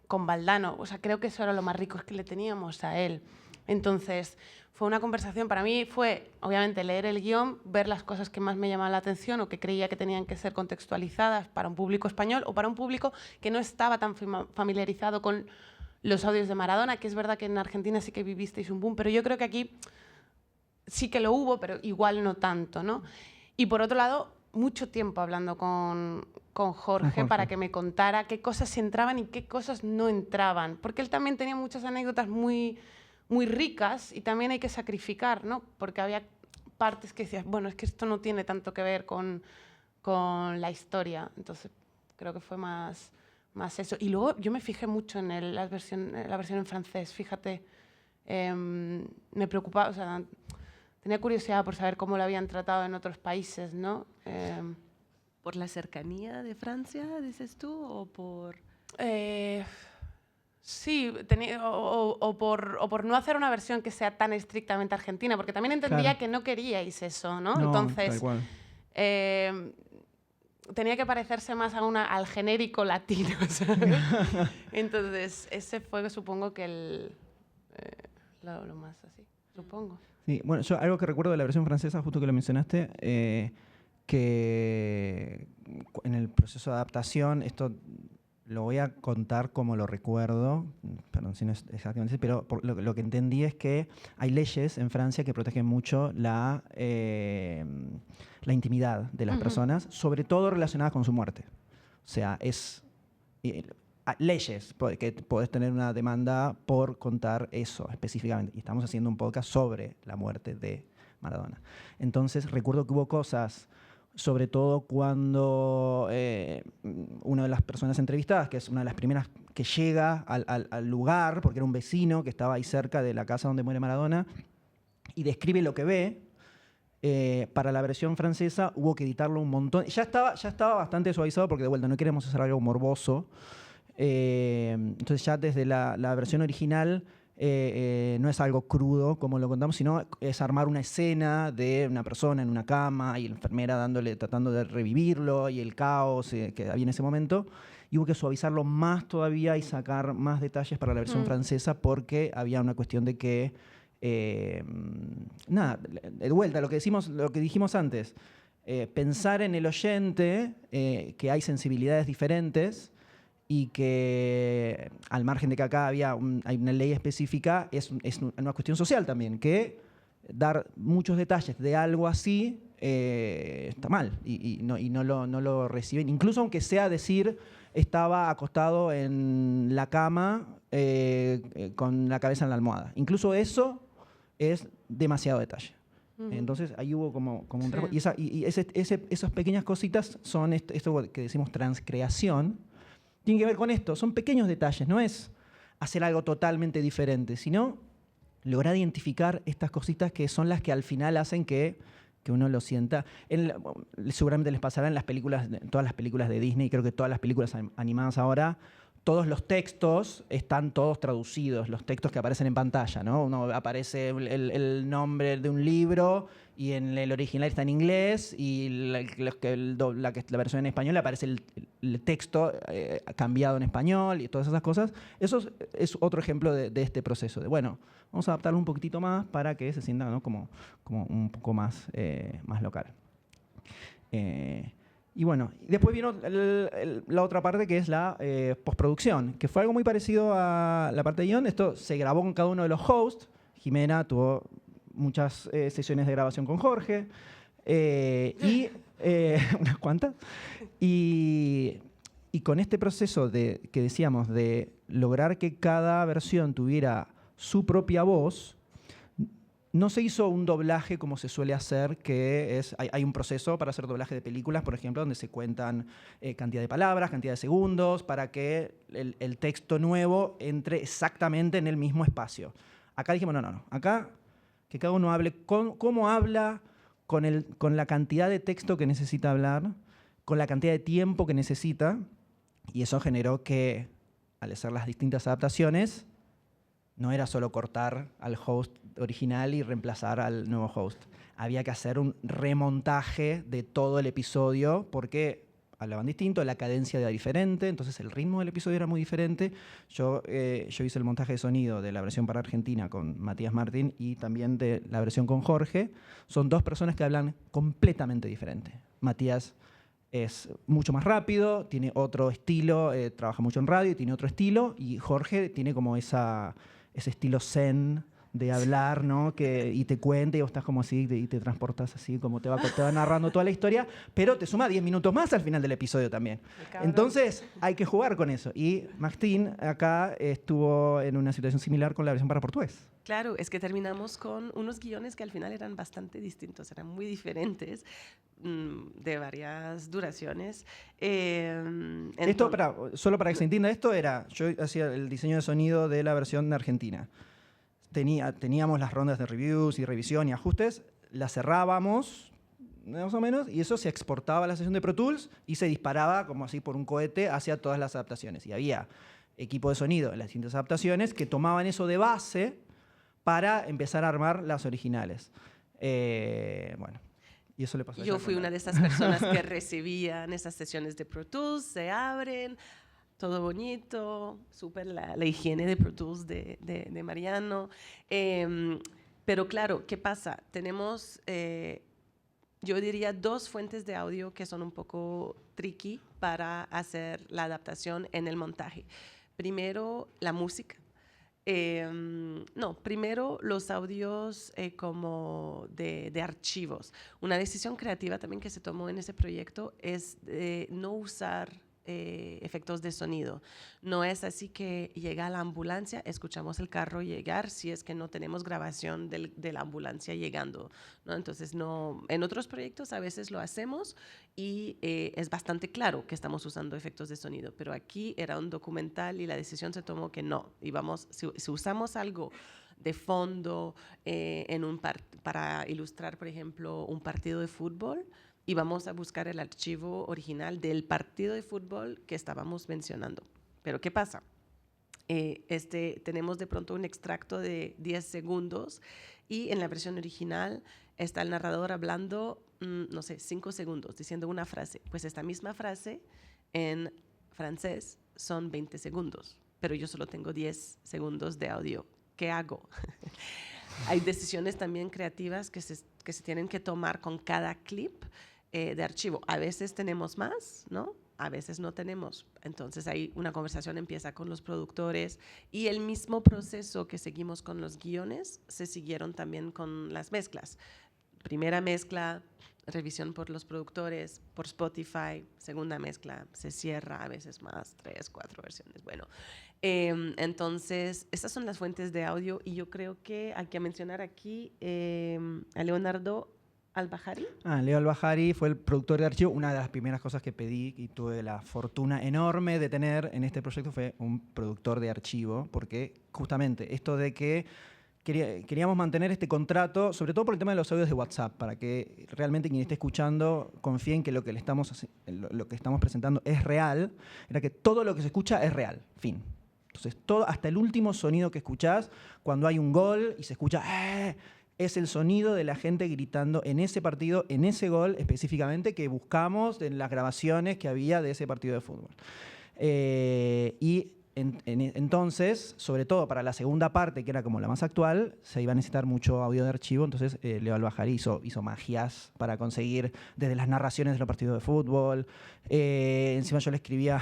con Valdano. O sea, creo que eso era lo más rico, es que le teníamos a él. Entonces, fue una conversación, para mí fue, obviamente, leer el guión, ver las cosas que más me llamaban la atención o que creía que tenían que ser contextualizadas para un público español o para un público que no estaba tan familiarizado con los audios de Maradona, que es verdad que en Argentina sí que vivisteis un boom, pero yo creo que aquí sí que lo hubo, pero igual no tanto, ¿no? Y por otro lado, mucho tiempo hablando con Jorge para que me contara qué cosas sí entraban y qué cosas no entraban, porque él también tenía muchas anécdotas muy ricas y también hay que sacrificar, ¿no? Porque había partes que decías, bueno, es que esto no tiene tanto que ver con la historia. Entonces, creo que fue más eso. Y luego yo me fijé mucho en la versión en francés, fíjate. Me preocupaba, o sea, tenía curiosidad por saber cómo lo habían tratado en otros países, ¿no? ¿Por la cercanía de Francia, dices tú, o por...? Sí, o por no hacer una versión que sea tan estrictamente argentina, porque también entendía que no queríais eso, ¿no? Entonces, tal cual. tenía que parecerse más al genérico latino, ¿sabes? Entonces, ese fue, supongo que lo más así, supongo. Sí, bueno, yo algo que recuerdo de la versión francesa, justo que lo mencionaste, que en el proceso de adaptación, esto lo voy a contar como lo recuerdo, perdón si no es exactamente así, pero lo que entendí es que hay leyes en Francia que protegen mucho la intimidad de las personas, sobre todo relacionadas con su muerte. O sea, leyes, que podés tener una demanda por contar eso específicamente. Y estamos haciendo un podcast sobre la muerte de Maradona. Entonces, recuerdo que hubo cosas, sobre todo cuando una de las personas entrevistadas, que es una de las primeras que llega al lugar, porque era un vecino que estaba ahí cerca de la casa donde muere Maradona, y describe lo que ve, para la versión francesa hubo que editarlo un montón. Ya estaba bastante suavizado porque, de vuelta, no queremos hacer algo morboso. Entonces ya desde la versión original no es algo crudo como lo contamos, sino es armar una escena de una persona en una cama y la enfermera tratando de revivirlo y el caos que había en ese momento. Y hubo que suavizarlo más todavía y sacar más detalles para la versión francesa porque había una cuestión de que nada, de vuelta, lo que dijimos antes, pensar en el oyente, que hay sensibilidades diferentes y que al margen de que acá hay una ley específica, es una cuestión social también, que dar muchos detalles de algo así está mal y no lo reciben, incluso aunque sea decir estaba acostado en la cama con la cabeza en la almohada. Incluso eso es demasiado detalle. Entonces ahí hubo como un trabajo. Y esas pequeñas cositas son esto que decimos transcreación. Tiene que ver con esto. Son pequeños detalles. No es hacer algo totalmente diferente, sino lograr identificar estas cositas que son las que al final hacen que uno lo sienta. Seguramente les pasará en todas las películas de Disney, creo que todas las películas animadas ahora, todos los textos están todos traducidos, los textos que aparecen en pantalla, ¿no? Uno aparece el nombre de un libro y en el original está en inglés y la versión en español aparece el texto cambiado en español y todas esas cosas. Eso es otro ejemplo de este proceso. Bueno, vamos a adaptarlo un poquitito más para que se sienta, ¿no? como un poco más local. Y bueno, después vino la otra parte que es la postproducción, que fue algo muy parecido a la parte de guión. Esto se grabó con cada uno de los hosts. Jimena tuvo muchas sesiones de grabación con Jorge, y unas cuantas. Y Y con este proceso que decíamos de lograr que cada versión tuviera su propia voz, no se hizo un doblaje como se suele hacer, que es, hay un proceso para hacer doblaje de películas, por ejemplo, donde se cuentan cantidad de palabras, cantidad de segundos, para que el texto nuevo entre exactamente en el mismo espacio. Acá dijimos, no. Acá que cada uno hable cómo habla, con la cantidad de texto que necesita hablar, con la cantidad de tiempo que necesita, y eso generó que, al hacer las distintas adaptaciones, no era solo cortar al host original y reemplazar al nuevo host. Había que hacer un remontaje de todo el episodio porque hablaban distinto, la cadencia era diferente, entonces el ritmo del episodio era muy diferente. Yo hice el montaje de sonido de la versión para Argentina con Matías Martín y también de la versión con Jorge. Son dos personas que hablan completamente diferente. Matías es mucho más rápido, tiene otro estilo, trabaja mucho en radio y tiene otro estilo, y Jorge tiene como ese estilo zen de hablar, ¿no? Y te cuenta y vos estás como así y te transportas así, como te va narrando toda la historia, pero te suma 10 minutos más al final del episodio también. Entonces hay que jugar con eso. Y Martín acá estuvo en una situación similar con la versión para portugués. Claro, es que terminamos con unos guiones que al final eran bastante distintos, eran muy diferentes, de varias duraciones. Esto, solo para que se entienda, yo hacía el diseño de sonido de la versión de Argentina. Teníamos las rondas de reviews y revisión y ajustes, las cerrábamos, más o menos, y eso se exportaba a la sesión de Pro Tools y se disparaba como así por un cohete hacia todas las adaptaciones. Y había equipo de sonido en las distintas adaptaciones que tomaban eso de base para empezar a armar las originales. Bueno, y eso le pasó a ella. Yo fui una de esas personas que recibían esas sesiones de Pro Tools, se abren, todo bonito, súper la higiene de Pro Tools de Mariano. Pero claro, ¿qué pasa? Tenemos, yo diría, dos fuentes de audio que son un poco tricky para hacer la adaptación en el montaje. Primero, la música. Primero los audios como de archivos. Una decisión creativa también que se tomó en ese proyecto es no usar efectos de sonido. No es así que llega la ambulancia, escuchamos el carro llegar si es que no tenemos grabación de la ambulancia llegando, ¿no? Entonces, en otros proyectos a veces lo hacemos y es bastante claro que estamos usando efectos de sonido, pero aquí era un documental y la decisión se tomó que no. Si usamos algo de fondo para ilustrar, por ejemplo, un partido de fútbol, y vamos a buscar el archivo original del partido de fútbol que estábamos mencionando. Pero ¿qué pasa? Tenemos de pronto un extracto de 10 segundos y en la versión original está el narrador hablando, 5 segundos, diciendo una frase. Pues esta misma frase en francés son 20 segundos, pero yo solo tengo 10 segundos de audio. ¿Qué hago? Hay decisiones también creativas que se tienen que tomar con cada clip de archivo. A veces tenemos más, ¿no? A veces no tenemos. Entonces ahí una conversación empieza con los productores y el mismo proceso que seguimos con los guiones se siguieron también con las mezclas. Primera mezcla, revisión por los productores, por Spotify, segunda mezcla, se cierra a veces más, 3, 4 versiones. Bueno, entonces esas son las fuentes de audio y yo creo que hay que mencionar aquí a Leonardo Albajari. Leo Albajari fue el productor de archivo. Una de las primeras cosas que pedí y tuve la fortuna enorme de tener en este proyecto fue un productor de archivo, porque justamente esto de que queríamos mantener este contrato, sobre todo por el tema de los audios de WhatsApp, para que realmente quien esté escuchando confíe en que lo que estamos presentando es real, era que todo lo que se escucha es real, fin. Entonces, hasta el último sonido que escuchás, cuando hay un gol y se escucha es el sonido de la gente gritando en ese partido, en ese gol específicamente que buscamos en las grabaciones que había de ese partido de fútbol. Entonces, sobre todo para la segunda parte, que era como la más actual, se iba a necesitar mucho audio de archivo, entonces Leo Albajari hizo magias para conseguir desde las narraciones de los partidos de fútbol. Encima yo le escribía...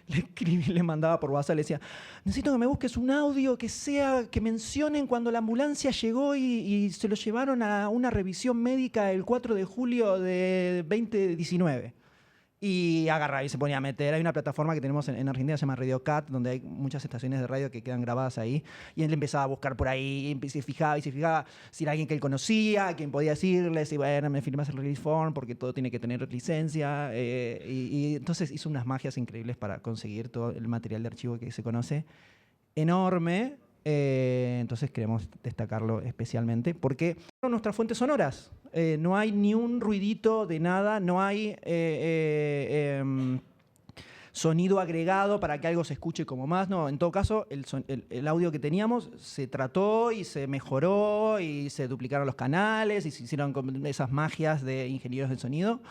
Le mandaba por WhatsApp, le decía, necesito que me busques un audio que mencionen cuando la ambulancia llegó y se lo llevaron a una revisión médica el 4 de julio de 2019. y agarraba y se ponía a meter. Hay una plataforma que tenemos en Argentina, se llama Radio Cat, donde hay muchas estaciones de radio que quedan grabadas ahí. Y él empezaba a buscar por ahí, y se fijaba si era alguien que él conocía, a quien podía decirle, si bueno, me firmas el release form, porque todo tiene que tener licencia. Y entonces hizo unas magias increíbles para conseguir todo el material de archivo que se conoce. Enorme. Entonces queremos destacarlo especialmente porque son nuestras fuentes sonoras. No hay ni un ruidito de nada, no hay sonido agregado para que algo se escuche como más. No, en todo caso, el audio que teníamos se trató y se mejoró y se duplicaron los canales y se hicieron esas magias de ingenieros de sonido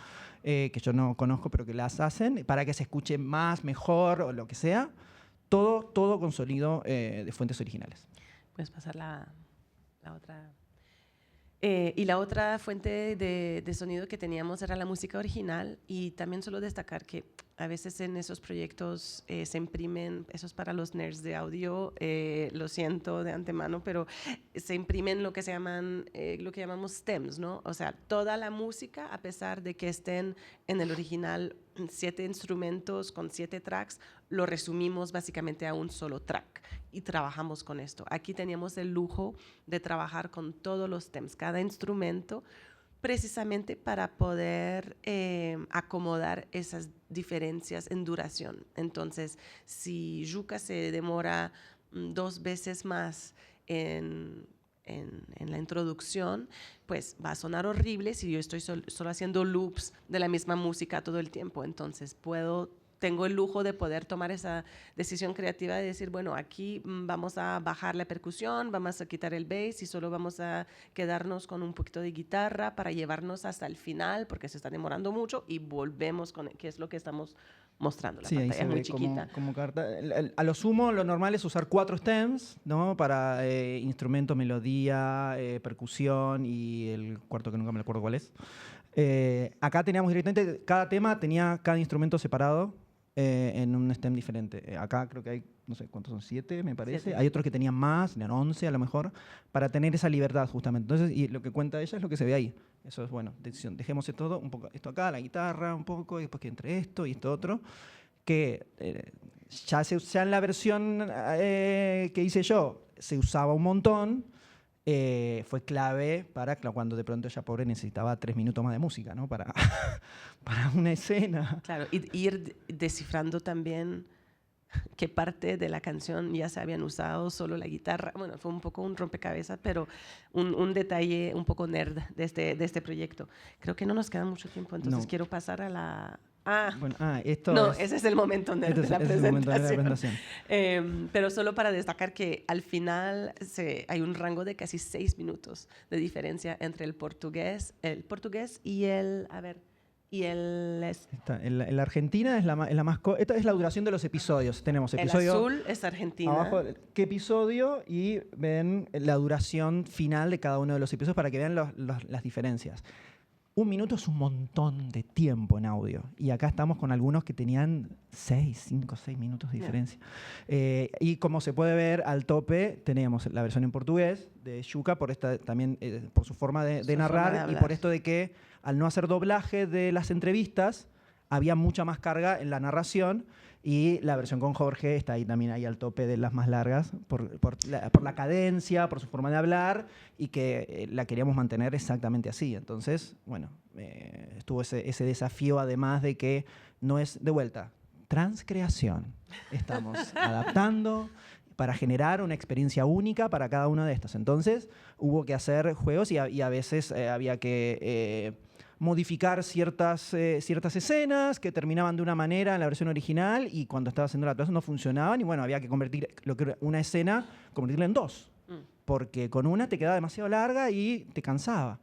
que yo no conozco pero que las hacen para que se escuche más, mejor o lo que sea. Todo con sonido de fuentes originales. Puedes pasar la otra. Y la otra fuente de sonido que teníamos era la música original, y también solo destacar que a veces en esos proyectos se imprimen, eso es para los nerds de audio, lo siento de antemano, pero se imprimen lo que llamamos stems, ¿no? O sea, toda la música, a pesar de que estén en el original 7 instrumentos con 7 tracks, lo resumimos básicamente a un solo track y trabajamos con esto. Aquí teníamos el lujo de trabajar con todos los stems, cada instrumento, precisamente para poder acomodar esas diferencias en duración. Entonces, si Yuka se demora 2 veces más en la introducción, pues va a sonar horrible si yo estoy solo haciendo loops de la misma música todo el tiempo. Entonces tengo el lujo de poder tomar esa decisión creativa de decir, bueno, aquí vamos a bajar la percusión, vamos a quitar el bass y solo vamos a quedarnos con un poquito de guitarra para llevarnos hasta el final porque se está demorando mucho, y volvemos con que es lo que estamos mostrando. La pantalla es muy chiquita. Como carta. A lo sumo, lo normal es usar 4 stems, ¿no? Para instrumento, melodía, percusión y el cuarto que nunca me acuerdo cuál es. Acá teníamos directamente, cada tema tenía cada instrumento separado en un stem diferente. Acá creo que hay, no sé cuántos son, 7 me parece. 7. Hay otros que tenían más, tenían 11 a lo mejor, para tener esa libertad justamente. Entonces, y lo que cuenta ella es lo que se ve ahí. Eso es, bueno, decisión. Dejemos esto, un poco, esto acá, la guitarra un poco, y después que entre esto y esto otro, que ya en la versión que hice yo se usaba un montón. Fue clave para cuando de pronto ella, pobre, necesitaba 3 minutos más de música, ¿no? para una escena. Claro, y ir descifrando también qué parte de la canción ya se habían usado, solo la guitarra. Bueno, fue un poco un rompecabezas, pero un detalle un poco nerd de este proyecto. Creo que no nos queda mucho tiempo, entonces quiero pasar a la... ese es el momento nerd de la presentación. Pero solo para destacar que al final hay un rango de casi 6 minutos de diferencia entre el portugués y el... En la Argentina es la más... Esta es la duración de los episodios. Tenemos episodio... El azul es Argentina. Abajo, qué episodio, y ven la duración final de cada uno de los episodios para que vean las diferencias. 1 minuto es un montón de tiempo en audio. Y acá estamos con algunos que tenían 5 o 6 minutos de diferencia. Y como se puede ver, al tope tenemos la versión en portugués de Yuka, también por su forma de narrar, y por esto de que al no hacer doblaje de las entrevistas, había mucha más carga en la narración, y la versión con Jorge está ahí también ahí al tope de las más largas por la cadencia, por su forma de hablar, y que la queríamos mantener exactamente así. Entonces, bueno, estuvo ese desafío, además de que no es, de vuelta, transcreación. Estamos adaptando para generar una experiencia única para cada una de estas. Entonces, hubo que hacer juegos y a veces había que... modificar ciertas escenas que terminaban de una manera en la versión original, y cuando estaba haciendo la adaptación no funcionaban, y bueno, había que convertir una escena, convertirla en 2, porque con una te quedaba demasiado larga y te cansaba.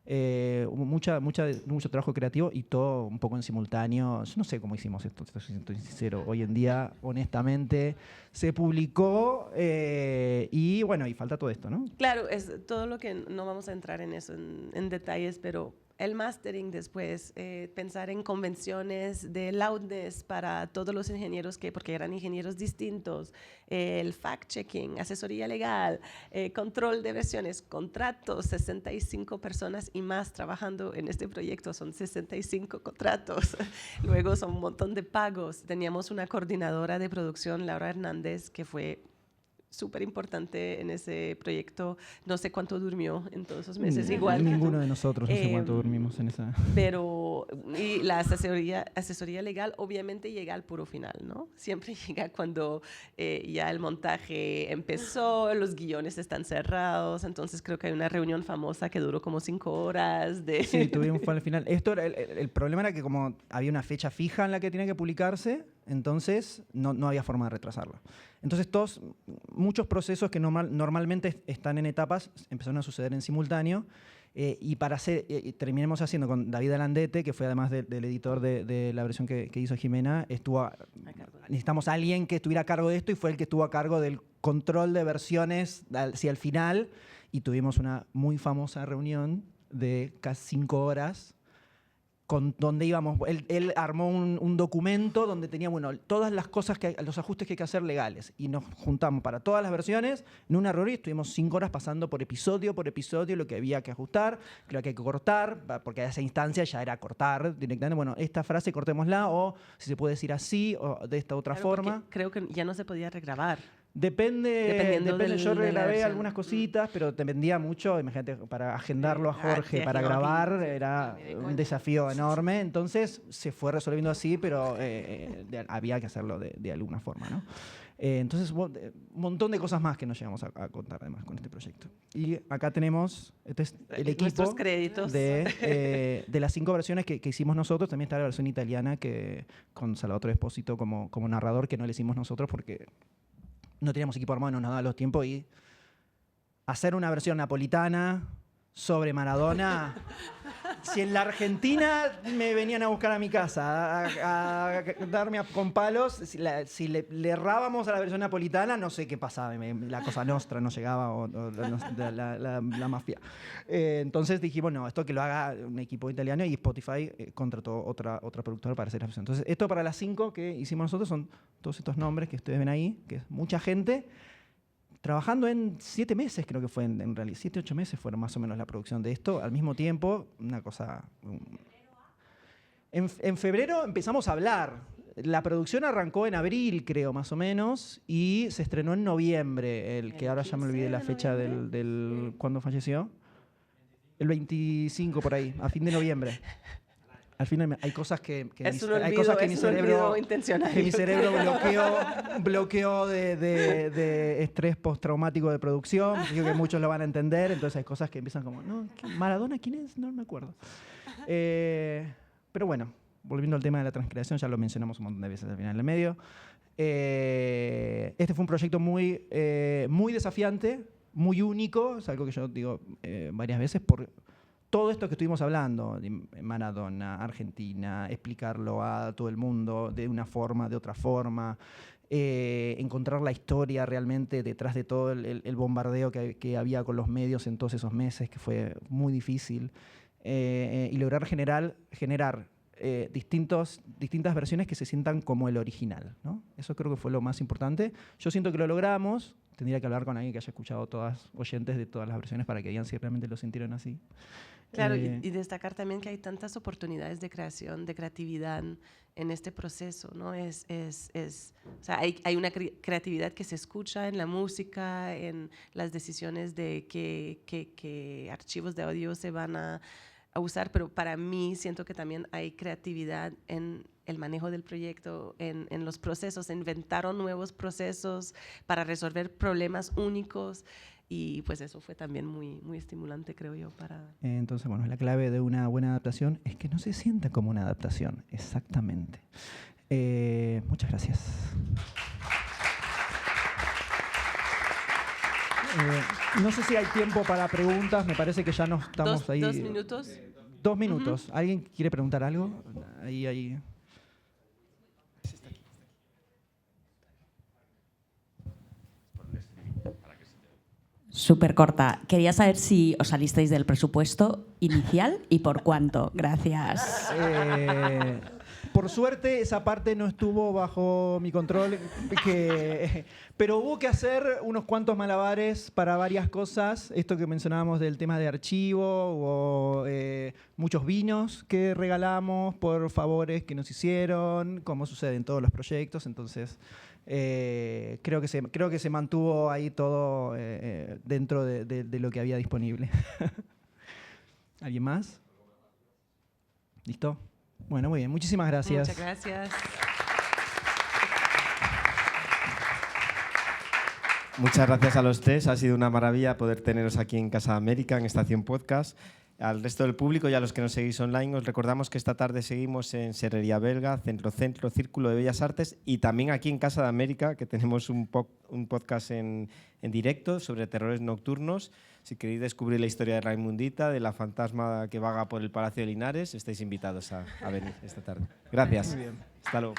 Hubo mucho trabajo creativo y todo un poco en simultáneo. Yo no sé cómo hicimos esto, estoy sincero. Hoy en día, honestamente, se publicó y bueno, y falta todo esto, ¿no? Claro, es todo lo que no vamos a entrar en eso, en detalles, pero el mastering después, pensar en convenciones de loudness para todos los ingenieros, porque eran ingenieros distintos, el fact-checking, asesoría legal, control de versiones, contratos, 65 personas y más trabajando en este proyecto, son 65 contratos. Luego son un montón de pagos. Teníamos una coordinadora de producción, Laura Hernández, que fue súper importante en ese proyecto. No sé cuánto durmió en todos esos meses, igual. Ninguno de nosotros, no sé cuánto dormimos en esa. Pero, y la asesoría legal obviamente llega al puro final, ¿no? Siempre llega cuando ya el montaje empezó, los guiones están cerrados, entonces creo que hay una reunión famosa que duró como 5 horas. Sí, tuvimos al final. Esto era el problema era que como había una fecha fija en la que tenía que publicarse, entonces no había forma de retrasarlo. Entonces muchos procesos que normalmente están en etapas empezaron a suceder en simultáneo y terminemos haciendo con David Alandete, que fue además del editor de la versión que hizo Jimena, necesitamos a alguien que estuviera a cargo de esto y fue el que estuvo a cargo del control de versiones hacia el final y tuvimos una muy famosa reunión de casi 5 horas donde íbamos, él armó un documento donde tenía todas las cosas, los ajustes que hay que hacer legales. Y nos juntamos para todas las versiones en una reunión y estuvimos 5 horas pasando por episodio lo que había que ajustar, lo que hay que cortar, porque a esa instancia ya era cortar directamente. Bueno, esta frase cortémosla, o si se puede decir así, o de esta otra forma. Creo que ya no se podía regrabar. Depende, yo regrabé algunas cositas, pero dependía mucho, imagínate, para agendarlo a Jorge, para grabar, era un desafío enorme, entonces se fue resolviendo así, pero había que hacerlo de alguna forma, ¿no? Entonces, un montón de cosas más que nos llegamos a contar además con este proyecto. Y acá tenemos el equipo créditos de las 5 versiones que hicimos nosotros. También está la versión italiana con Salvatore Esposito como narrador, que no le hicimos nosotros porque no teníamos equipo armado, no nos daba los tiempos, y hacer una versión napolitana sobre Maradona. Si en la Argentina me venían a buscar a mi casa a darme con palos, si le errábamos a la versión napolitana, no sé qué pasaba, la Cosa Nostra no llegaba, o la mafia. Entonces dijimos, no, esto que lo haga un equipo italiano, y Spotify contrató otra productora para hacer la versión. Entonces, esto para las 5 que hicimos nosotros son todos estos nombres que ustedes ven ahí, que es mucha gente, trabajando en 7 meses, creo que fue, en realidad, 7, 8 meses fueron más o menos la producción de esto, al mismo tiempo, una cosa. En febrero empezamos a hablar. La producción arrancó en abril, creo, más o menos, y se estrenó en noviembre, que ahora ya me olvidé la fecha del ¿cuándo falleció? El 25, por ahí, a fin de noviembre. Al final hay cosas que mi cerebro bloqueó de estrés postraumático de producción. Digo que muchos lo van a entender, entonces hay cosas que empiezan como, no, ¿Maradona quién es? No me acuerdo. Pero bueno, volviendo al tema de la transcreación, ya lo mencionamos un montón de veces al final del medio. Este fue un proyecto muy desafiante, muy único, es algo que yo digo varias veces, por todo esto que estuvimos hablando, de Maradona, Argentina, explicarlo a todo el mundo de una forma, de otra forma, encontrar la historia realmente detrás de todo el bombardeo que había con los medios en todos esos meses, que fue muy difícil, y lograr generar distintas versiones que se sientan como el original, ¿no? Eso creo que fue lo más importante. Yo siento que lo logramos. Tendría que hablar con alguien que haya escuchado todas, oyentes de todas las versiones, para que digan si realmente lo sintieron así. Claro, y destacar también que hay tantas oportunidades de creación, de creatividad en este proceso, ¿no? O sea, hay una creatividad que se escucha en la música, en las decisiones de qué archivos de audio se van a usar, pero para mí siento que también hay creatividad en el manejo del proyecto, en los procesos. Inventaron nuevos procesos para resolver problemas únicos, y pues eso fue también muy, muy estimulante, creo yo, para... Entonces, bueno, la clave de una buena adaptación es que no se sienta como una adaptación, exactamente. Muchas gracias. No sé si hay tiempo para preguntas, me parece que ya no estamos ahí. 2 minutos. 2 minutos. ¿Alguien quiere preguntar algo? Ahí. Súper corta. Quería saber si os salisteis del presupuesto inicial y por cuánto. Gracias. Por suerte, esa parte no estuvo bajo mi control, pero hubo que hacer unos cuantos malabares para varias cosas. Esto que mencionábamos del tema de archivo, o muchos vinos que regalamos por favores que nos hicieron, como sucede en todos los proyectos. Entonces, creo que se mantuvo ahí todo dentro de lo que había disponible. ¿Alguien más? ¿Listo? Bueno, muy bien. Muchísimas gracias. Muchas gracias. Muchas gracias a los tres. Ha sido una maravilla poder teneros aquí en Casa América, en Estación Podcast. Al resto del público y a los que nos seguís online, os recordamos que esta tarde seguimos en Serrería Belga, Centro Círculo de Bellas Artes, y también aquí en Casa de América, que tenemos un podcast en directo sobre terrores nocturnos. Si queréis descubrir la historia de Raimundita, de la fantasma que vaga por el Palacio de Linares, estáis invitados a venir esta tarde. Gracias. Muy bien. Hasta luego.